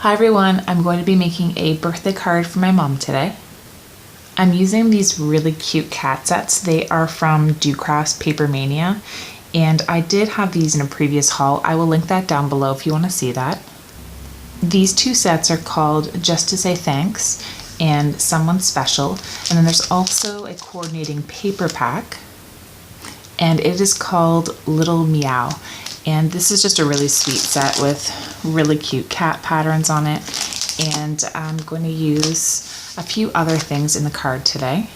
Hi everyone, I'm going to be making a birthday card for my mom today. I'm using these really cute cat sets. They are from papermania, and I did have these in a previous haul. I will link that down below if you want to see that. These two sets are called Just to Say Thanks and Someone Special, and then there's also a coordinating paper pack, and it is called Little Meow. And this is just a really sweet set with really cute cat patterns on it. And I'm going to use a few other things in the card today.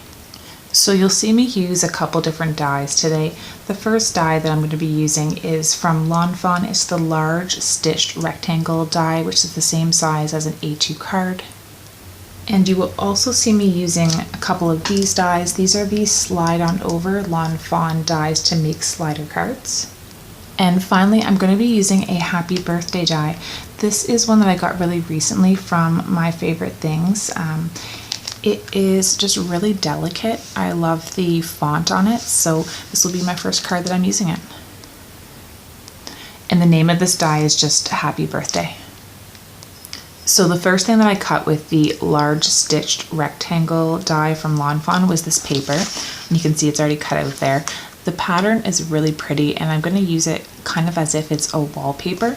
So you'll see me use a couple different dies today. The first die that I'm going to be using is from Fawn. It's the large stitched rectangle die, which is the same size as an A2 card. And you will also see me using a couple of these dies. These are the slide on over Fawn dies to make slider cards. And finally, I'm going to be using a happy birthday die. This is one that I got really recently from My Favorite Things. It is just really delicate. I love the font on it, so this will be my first card that I'm using it. And the name of this die is just Happy Birthday. So the first thing that I cut with the large stitched rectangle die from Fawn was this paper. And you can see it's already cut out there. The pattern is really pretty, and I'm going to use it kind of as if it's a wallpaper.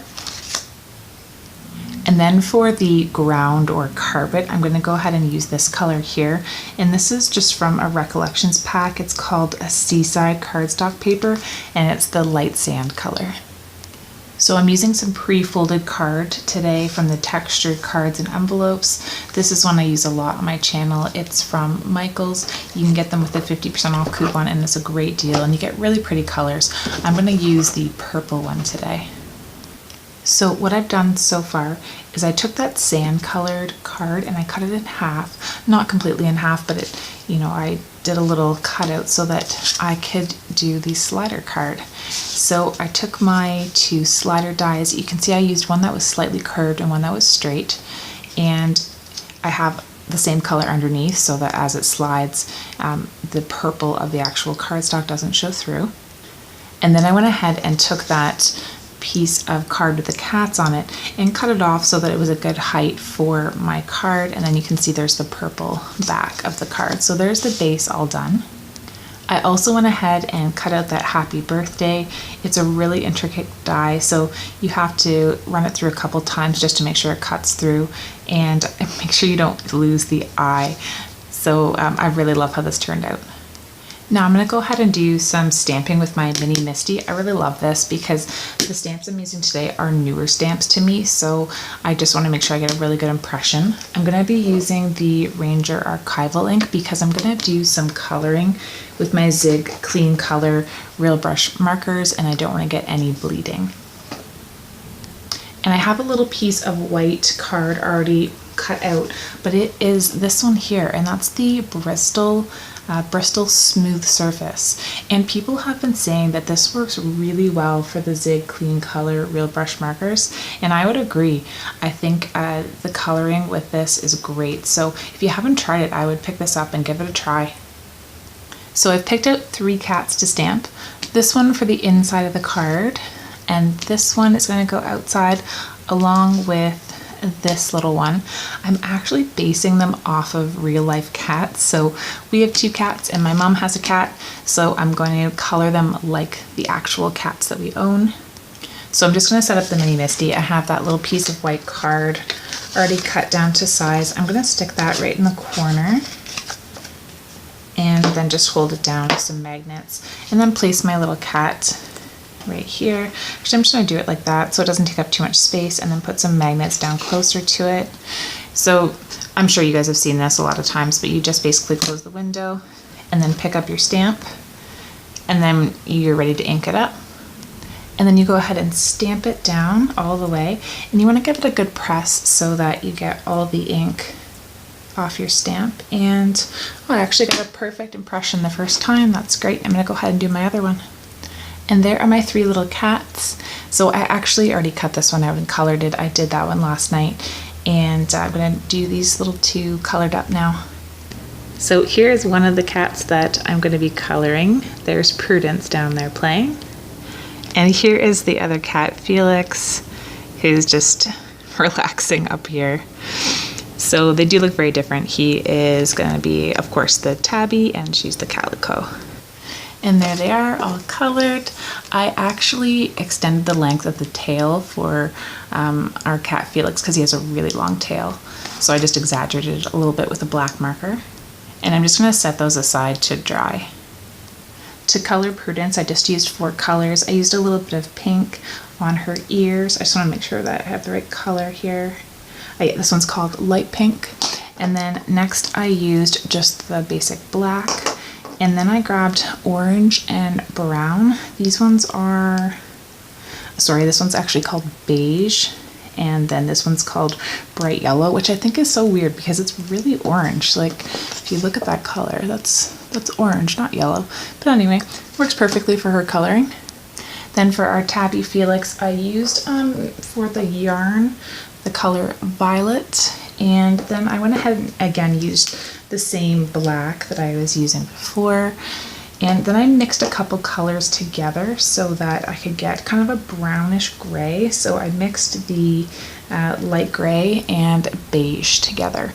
And then for the ground or carpet, I'm going to go ahead and use this color here. And this is just from a Recollections pack. It's called a Seaside cardstock paper, and it's the light sand color. So I'm using some pre-folded card today from the Textured Cards and Envelopes. This is one I use a lot on my channel. It's from Michael's. You can get them with a 50% off coupon, and it's a great deal, and you get really pretty colors. I'm going to use the purple one today. So what I've done so far is I took that sand colored card and I cut it in half, not completely in half, but I did a little cutout so that I could do the slider card. So I took my two slider dies. You can see I used one that was slightly curved and one that was straight, and I have the same color underneath so that as it slides, the purple of the actual cardstock doesn't show through. And then I went ahead and took that piece of card with the cats on it and cut it off so that it was a good height for my card, and then you can see there's the purple back of the card. So there's the base all done. I also went ahead and cut out that happy birthday. It's a really intricate die, so you have to run it through a couple times just to make sure it cuts through and make sure you don't lose the eye. So I really love how this turned out. Now I'm going to go ahead and do some stamping with my mini Misti. I really love this because the stamps I'm using today are newer stamps to me, so I just want to make sure I get a really good impression. I'm going to be using the Ranger Archival ink because I'm going to do some coloring with my Zig Clean Color Real Brush markers, and I don't want to get any bleeding. And I have a little piece of white card already cut out, but it is this one here, and that's the Bristol Smooth Surface. And people have been saying that this works really well for the Zig Clean Color Real Brush markers, and I would agree. I think the coloring with this is great. So if you haven't tried it, I would pick this up and give it a try. So I've picked out 3 cats to stamp. This one for the inside of the card, and this one is going to go outside along with this little one. I'm actually basing them off of real life cats. So we have 2 cats and my mom has a cat, so I'm going to color them like the actual cats that we own. So I'm just going to set up the mini Misti. I have that little piece of white card already cut down to size. I'm going to stick that right in the corner and then just hold it down with some magnets, and then place my little cat right here. Actually, I'm just going to do it like that so it doesn't take up too much space, and then put some magnets down closer to it. So I'm sure you guys have seen this a lot of times, but you just basically close the window and then pick up your stamp, and then you're ready to ink it up. And then you go ahead and stamp it down all the way, and you want to give it a good press so that you get all the ink off your stamp. And I actually got a perfect impression the first time. That's great. I'm going to go ahead and do my other one. And there are my 3 little cats. So I actually already cut this one out and colored it. I did that one last night, and I'm going to do these little 2 colored up now. So here's one of the cats that I'm going to be coloring. There's Prudence down there playing. And here is the other cat, Felix, who's just relaxing relaxing up here. So they do look very different. He is going to be, of course, the tabby, and she's the calico. And there they are, all colored. I actually extended the length of the tail for our cat Felix because he has a really long tail. So I just exaggerated it a little bit with a black marker. And I'm just going to set those aside to dry. To color Prudence, I just used 4 colors. I used a little bit of pink on her ears. I just want to make sure that I have the right color here. This one's called light pink. And then next I used just the basic black. And then I grabbed orange and brown. These ones are, sorry, this one's actually called beige. And then this one's called bright yellow, which I think is so weird because it's really orange. Like, if you look at that color, that's orange, not yellow. But anyway, works perfectly for her coloring. Then for our tabby Felix, I used for the yarn the color violet, and then I went ahead and again used the same black that I was using before, and then I mixed a couple colors together so that I could get kind of a brownish gray. So I mixed the light gray and beige together.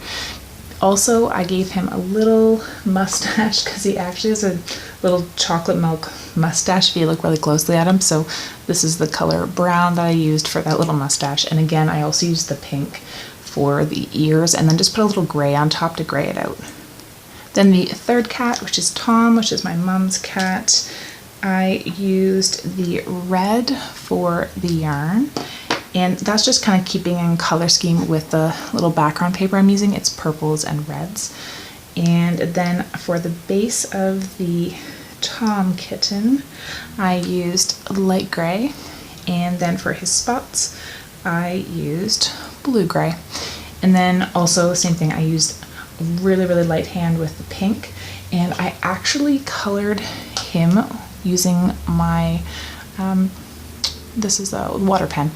Also, I gave him a little mustache because he actually has a little chocolate milk mustache if you look really closely at him. So this is the color brown that I used for that little mustache. And again, I also used the pink for the ears and then just put a little gray on top to gray it out. Then the third cat, which is Tom, which is my mom's cat, I used the red for the yarn. And that's just kind of keeping in color scheme with the little background paper I'm using. It's purples and reds. And then for the base of the Tom kitten, I used light gray. And then for his spots, I used blue gray. And then also same thing, I used really, really light hand with the pink. And I actually colored him using my this is a water pen.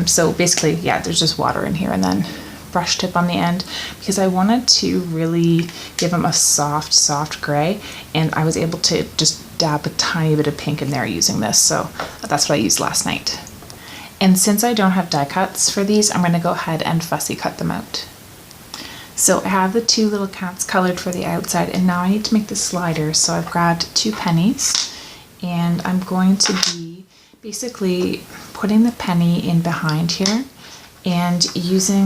So basically, yeah, there's just water in here and then brush tip on the end because I wanted to really give him a soft gray, and I was able to just dab a tiny bit of pink in there using this. So that's what I used last night. And since I don't have die cuts for these, I'm going to go ahead and fussy cut them out. So I have the 2 little cats colored for the outside, and now I need to make the sliders. So I've grabbed 2 pennies, and I'm going to be basically putting the penny in behind here and using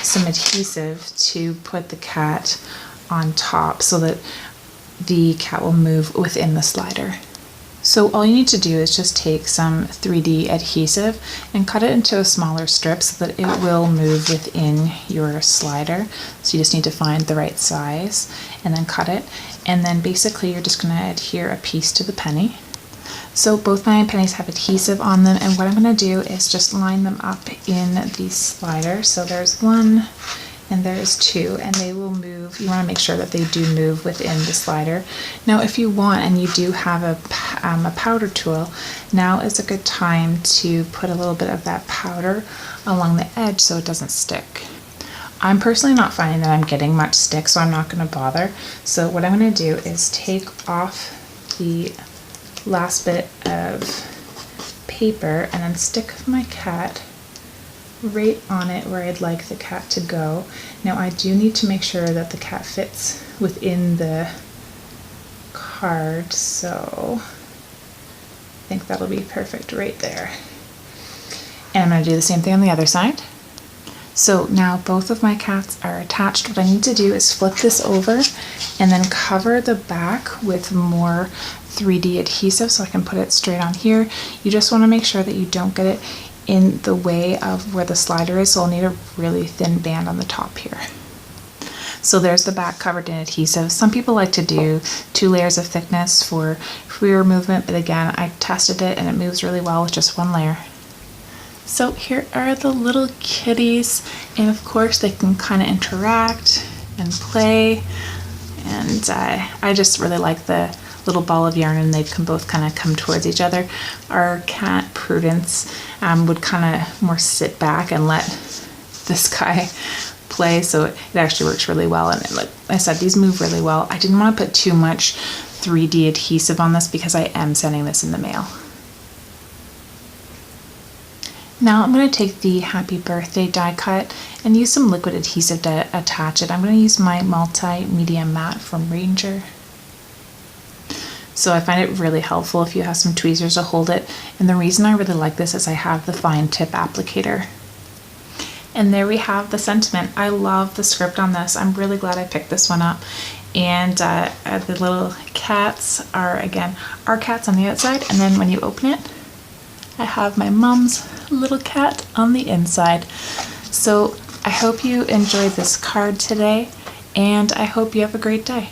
some adhesive to put the cat on top so that the cat will move within the slider. So all you need to do is just take some 3D adhesive and cut it into a smaller strip so that it will move within your slider. So you just need to find the right size and then cut it. And then basically you're just going to adhere a piece to the penny. So both my pennies have adhesive on them, and what I'm going to do is just line them up in the slider. So there's 1 and there's 2, and they will move. You want to make sure that they do move within the slider. Now if you want and you do have a powder tool, now is a good time to put a little bit of that powder along the edge so it doesn't stick. I'm personally not finding that I'm getting much stick, so I'm not going to bother. So what I'm going to do is take off the last bit of paper and then stick my cat right on it where I'd like the cat to go. Now I do need to make sure that the cat fits within the card, so I think that'll be perfect right there. And I'm going to do the same thing on the other side. So now both of my cats are attached. What I need to do is flip this over and then cover the back with more 3D adhesive so I can put it straight on here. You just want to make sure that you don't get it in the way of where the slider is, so I'll need a really thin band on the top here. So there's the back covered in adhesive. Some people like to do 2 layers of thickness for freer movement, but again, I tested it and it moves really well with just 1 layer. So here are the little kitties, and of course they can kind of interact and play, and I just really like the little ball of yarn, and they can both kind of come towards each other. Our cat Prudence would kind of more sit back and let this guy play, so it actually works really well. And like I said, these move really well. I didn't want to put too much 3D adhesive on this because I am sending this in the mail. Now I'm going to take the happy birthday die cut and use some liquid adhesive to attach it. I'm going to use my multi-media mat from Ranger. So I find it really helpful if you have some tweezers to hold it. And the reason I really like this is I have the fine tip applicator. And there we have the sentiment. I love the script on this. I'm really glad I picked this one up. And the little cats are, again, our cats on the outside. And then when you open it, I have my mom's little cat on the inside. So I hope you enjoyed this card today, and I hope you have a great day.